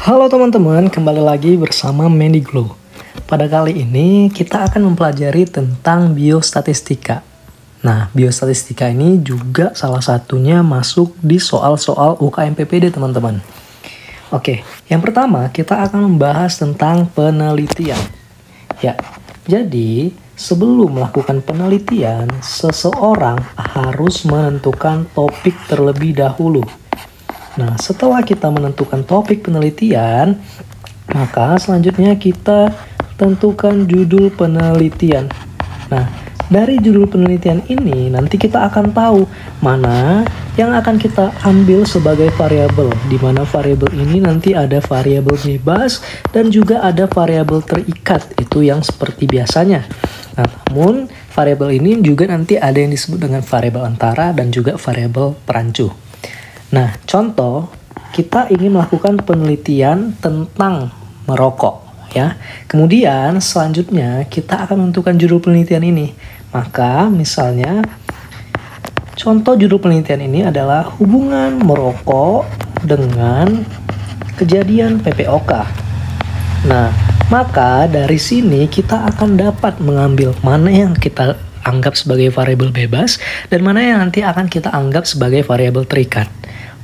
Halo teman-teman, kembali lagi bersama Mandy Glow. Pada kali ini kita akan mempelajari tentang biostatistika. Nah, biostatistika ini juga salah satunya masuk di soal-soal UKM PPD teman-teman. Oke, yang pertama kita akan membahas tentang penelitian. Ya, jadi sebelum melakukan penelitian, seseorang harus menentukan topik terlebih dahulu. Nah, setelah kita menentukan topik penelitian, maka selanjutnya kita tentukan judul penelitian. Nah, dari judul penelitian ini nanti kita akan tahu mana yang akan kita ambil sebagai variabel, di mana variabel ini nanti ada variabel bebas dan juga ada variabel terikat, itu yang seperti biasanya. Nah, namun variabel ini juga nanti ada yang disebut dengan variabel antara dan juga variabel perancu. Nah, contoh, kita ingin melakukan penelitian tentang merokok, ya. Kemudian, selanjutnya kita akan menentukan judul penelitian ini. Maka, misalnya, contoh judul penelitian ini adalah hubungan merokok dengan kejadian PPOK. Nah, maka dari sini kita akan dapat mengambil mana yang kita anggap sebagai variabel bebas dan mana yang nanti akan kita anggap sebagai variabel terikat.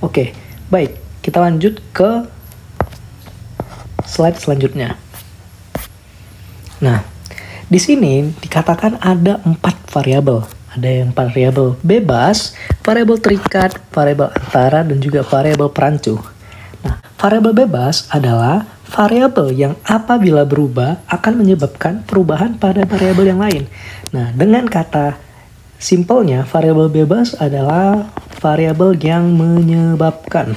Oke, baik. Kita lanjut ke slide selanjutnya. Nah, di sini dikatakan ada 4 variabel. Ada yang variabel bebas, variabel terikat, variabel antara, dan juga variabel perancu. Nah, variabel bebas adalah variabel yang apabila berubah akan menyebabkan perubahan pada variabel yang lain. Nah, dengan kata simpelnya, variabel bebas adalah variabel yang menyebabkan.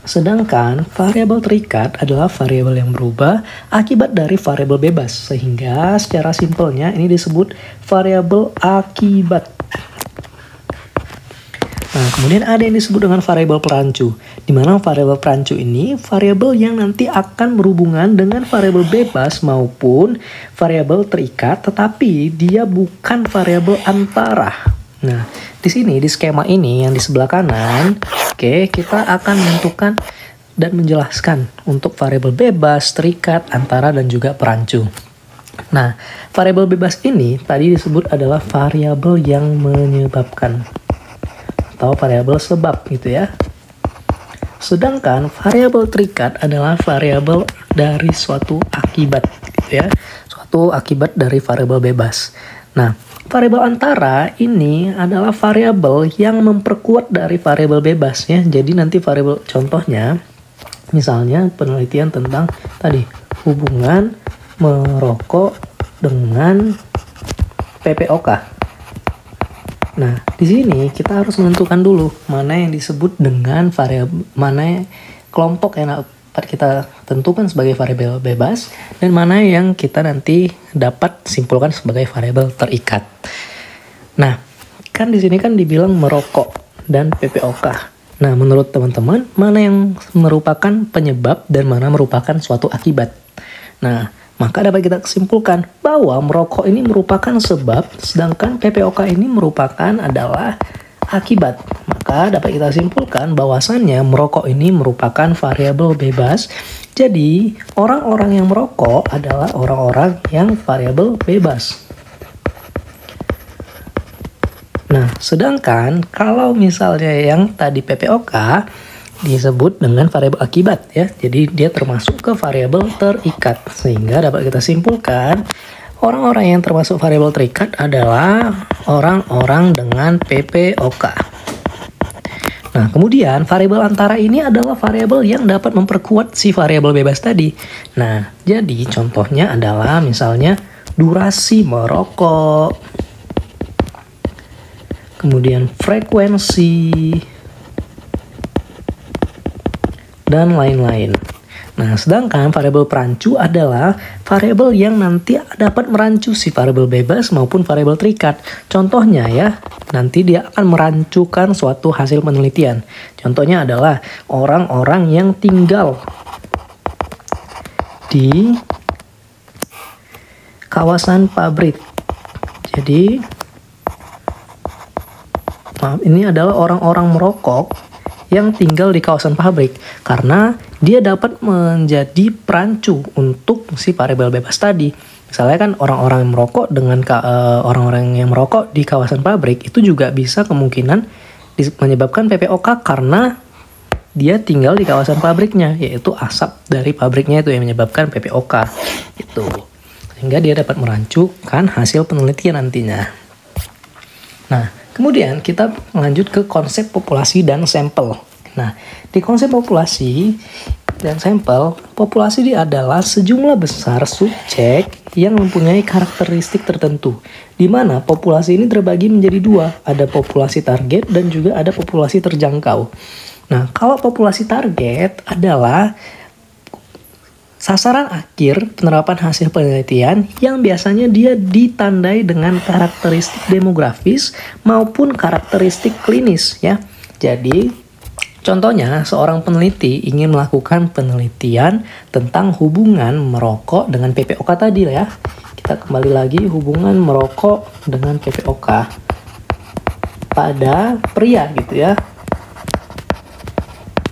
Sedangkan variabel terikat adalah variabel yang berubah akibat dari variabel bebas. Sehingga secara simpelnya ini disebut variabel akibat. Nah, kemudian ada yang disebut dengan variabel perancu, di mana variabel perancu ini variabel yang nanti akan berhubungan dengan variabel bebas maupun variabel terikat, tetapi dia bukan variabel antara. Nah, di sini di skema ini yang di sebelah kanan, kita akan menentukan dan menjelaskan untuk variabel bebas, terikat, antara, dan juga perancu. Nah, variabel bebas ini tadi disebut adalah variabel yang menyebabkan atau variabel sebab gitu ya. Sedangkan variabel terikat adalah variabel dari suatu akibat gitu ya. Suatu akibat dari variabel bebas. Nah, variabel antara ini adalah variabel yang memperkuat dari variabel bebas ya. Jadi nanti variabel contohnya misalnya penelitian tentang tadi hubungan merokok dengan PPOK. Nah, di sini kita harus menentukan dulu mana yang disebut dengan variabel, mana kelompok yang dapat kita tentukan sebagai variabel bebas dan mana yang kita nanti dapat simpulkan sebagai variabel terikat. Nah, kan di sini kan dibilang merokok dan PPOK. Nah, menurut teman-teman mana yang merupakan penyebab dan mana merupakan suatu akibat? Nah, maka dapat kita simpulkan bahwa merokok ini merupakan sebab, sedangkan PPOK ini merupakan adalah akibat. Maka dapat kita simpulkan bahwasannya merokok ini merupakan variabel bebas. Jadi, orang-orang yang merokok adalah orang-orang yang variabel bebas. Nah, sedangkan kalau misalnya yang tadi PPOK disebut dengan variabel akibat ya. Jadi dia termasuk ke variabel terikat. Sehingga dapat kita simpulkan orang-orang yang termasuk variabel terikat adalah orang-orang dengan PPOK. Nah, kemudian variabel antara ini adalah variabel yang dapat memperkuat si variabel bebas tadi. Nah, jadi contohnya adalah misalnya durasi merokok, kemudian frekuensi, dan lain-lain. Nah, sedangkan variabel perancu adalah variabel yang nanti dapat merancu si variabel bebas maupun variabel terikat. Contohnya ya, nanti dia akan merancukan suatu hasil penelitian. Contohnya adalah orang-orang yang tinggal di kawasan pabrik. Jadi, ini adalah orang-orang merokok yang tinggal di kawasan pabrik, karena dia dapat menjadi perancu untuk si variabel bebas tadi. Misalnya kan orang-orang yang merokok orang-orang yang merokok di kawasan pabrik itu juga bisa kemungkinan menyebabkan PPOK karena dia tinggal di kawasan pabriknya, yaitu asap dari pabriknya itu yang menyebabkan PPOK itu. Sehingga dia dapat merancukan hasil penelitian nantinya. Nah, kemudian kita lanjut ke konsep populasi dan sampel. Nah, di konsep populasi dan sampel, populasi adalah sejumlah besar subjek yang mempunyai karakteristik tertentu, di mana populasi ini terbagi menjadi dua, ada populasi target dan juga ada populasi terjangkau. Nah, kalau populasi target adalah sasaran akhir penerapan hasil penelitian yang biasanya dia ditandai dengan karakteristik demografis maupun karakteristik klinis ya. Jadi contohnya seorang peneliti ingin melakukan penelitian tentang hubungan merokok dengan PPOK tadi ya. Kita kembali lagi hubungan merokok dengan PPOK pada pria gitu ya.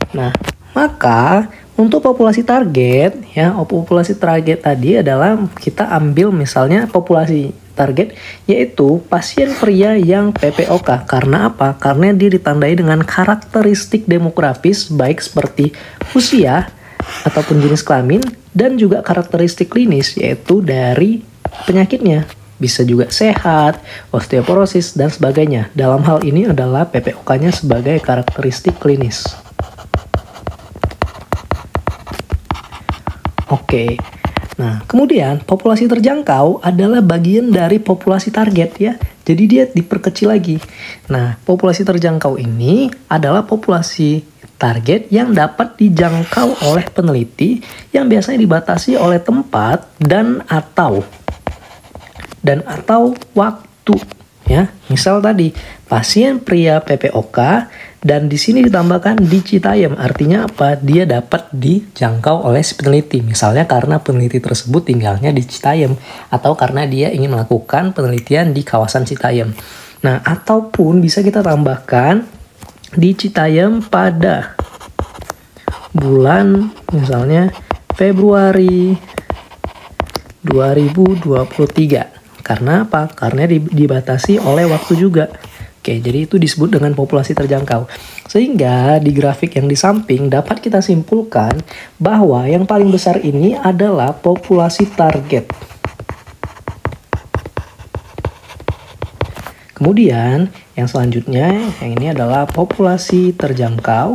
Nah, maka untuk populasi target, ya, populasi target tadi adalah kita ambil misalnya populasi target yaitu pasien pria yang PPOK. Karena apa? Karena dia ditandai dengan karakteristik demografis baik seperti usia ataupun jenis kelamin dan juga karakteristik klinis yaitu dari penyakitnya. Bisa juga sehat, osteoporosis, dan sebagainya. Dalam hal ini adalah PPOK-nya sebagai karakteristik klinis. Oke, nah kemudian populasi terjangkau adalah bagian dari populasi target ya. Jadi dia diperkecil lagi. Nah, populasi terjangkau ini adalah populasi target yang dapat dijangkau oleh peneliti yang biasanya dibatasi oleh tempat dan atau waktu ya. Misal tadi pasien pria PPOK dan di sini ditambahkan di Citayam, artinya apa? Dia dapat dijangkau oleh si peneliti. Misalnya karena peneliti tersebut tinggalnya di Citayam atau karena dia ingin melakukan penelitian di kawasan Citayam. Nah, ataupun bisa kita tambahkan di Citayam pada bulan misalnya Februari 2023. Karena apa? Karena dibatasi oleh waktu juga. Oke, jadi itu disebut dengan populasi terjangkau. Sehingga di grafik yang di samping dapat kita simpulkan bahwa yang paling besar ini adalah populasi target. Kemudian yang selanjutnya yang ini adalah populasi terjangkau.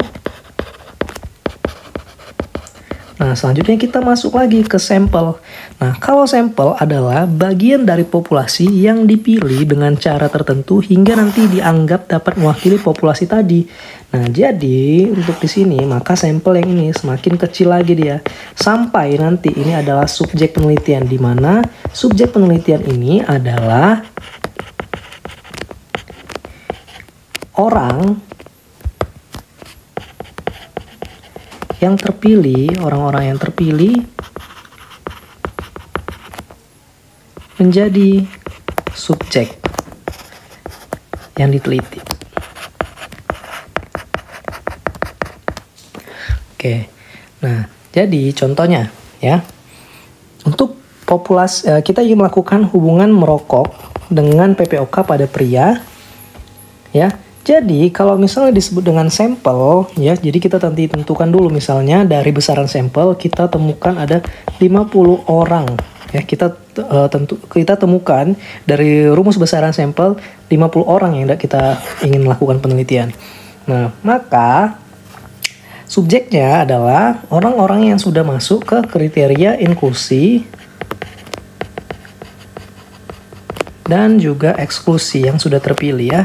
Nah, selanjutnya kita masuk lagi ke sampel. Nah, kalau sampel adalah bagian dari populasi yang dipilih dengan cara tertentu hingga nanti dianggap dapat mewakili populasi tadi. Nah, jadi untuk di sini maka sampel yang ini semakin kecil lagi dia. Sampai nanti ini adalah subjek penelitian, di mana subjek penelitian ini adalah orang yang terpilih, orang-orang yang terpilih menjadi subjek yang diteliti. Oke, nah jadi contohnya ya, untuk populasi kita ingin melakukan hubungan merokok dengan PPOK pada pria, ya. Jadi kalau misalnya disebut dengan sampel ya, jadi kita nanti tentukan dulu misalnya dari besaran sampel kita temukan ada 50 orang ya, kita temukan dari rumus besaran sampel 50 orang yang kita ingin melakukan penelitian. Nah, maka subjeknya adalah orang-orang yang sudah masuk ke kriteria inklusi dan juga eksklusi yang sudah terpilih ya.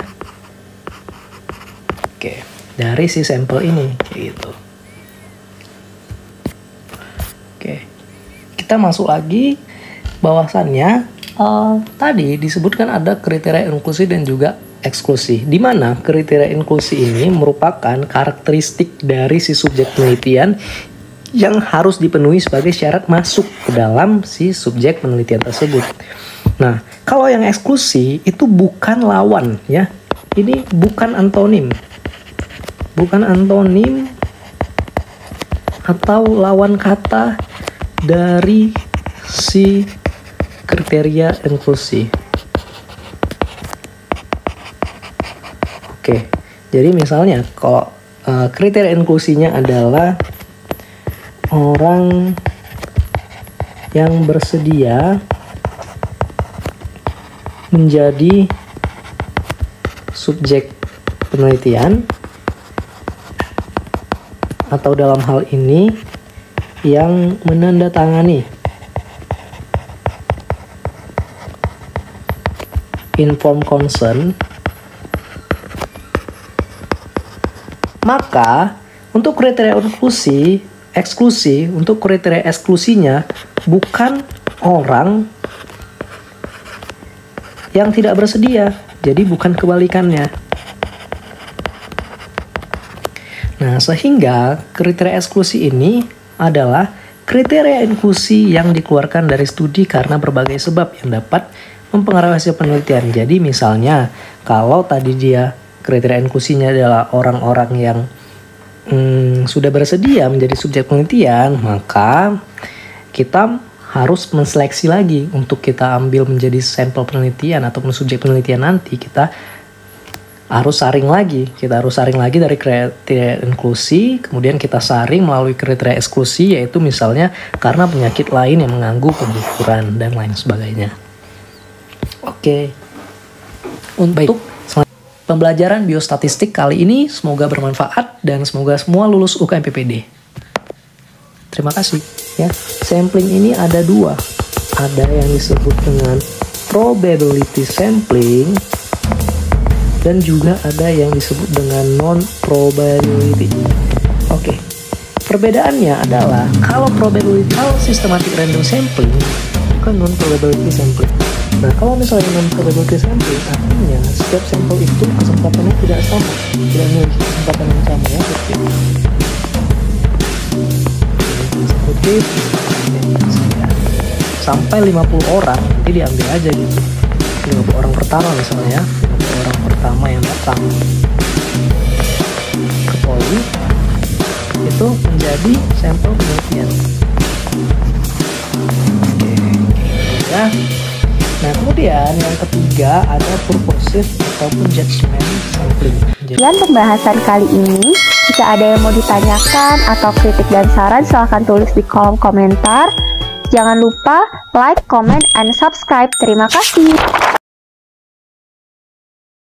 Oke, dari si sampel ini gitu. Oke, kita masuk lagi bahwasannya tadi disebutkan ada kriteria inklusi dan juga eksklusi, di mana kriteria inklusi ini merupakan karakteristik dari si subjek penelitian yang harus dipenuhi sebagai syarat masuk ke dalam si subjek penelitian tersebut. Nah, kalau yang eksklusi itu bukan lawan ya, ini bukan antonim. bukan antonim atau lawan kata dari si kriteria inklusi. Oke, jadi misalnya kalau kriteria inklusinya adalah orang yang bersedia menjadi subjek penelitian, atau dalam hal ini yang menandatangani informed consent, maka untuk kriteria eksklusi, untuk kriteria eksklusinya bukan orang yang tidak bersedia, jadi bukan kebalikannya. Nah, sehingga kriteria eksklusi ini adalah kriteria inklusi yang dikeluarkan dari studi karena berbagai sebab yang dapat mempengaruhi hasil penelitian. Jadi misalnya, kalau tadi dia kriteria inklusinya adalah orang-orang yang sudah bersedia menjadi subjek penelitian, maka kita harus menseleksi lagi untuk kita ambil menjadi sampel penelitian ataupun subjek penelitian nanti. Kita harus saring lagi dari kriteria inklusi, kemudian kita saring melalui kriteria eksklusi, yaitu misalnya karena penyakit lain yang mengganggu pengguguran dan lain sebagainya. Oke, untuk pembelajaran biostatistik kali ini semoga bermanfaat dan semoga semua lulus UKM PPD. Terima kasih ya. Sampling ini ada dua, ada yang disebut dengan probability sampling dan juga ada yang disebut dengan non-probability. Oke, perbedaannya adalah kalau systematic random sampling bukan non-probability sampling. Nah, kalau misalnya non-probability sampling, artinya setiap sampel itu kesempatannya tidak sama, tidak memiliki kesempatan yang sama ya. Oke, sampai 50 orang nanti diambil aja gitu. 50 orang pertama misalnya, 50 orang pertama yang datang ke poli itu menjadi sampel penelitian. Oke, ya. Nah, kemudian yang ketiga ada purposive ataupun judgment sampling. Sekian pembahasan kali ini. Jika ada yang mau ditanyakan atau kritik dan saran, silahkan tulis di kolom komentar. Jangan lupa like, comment, and subscribe. Terima kasih.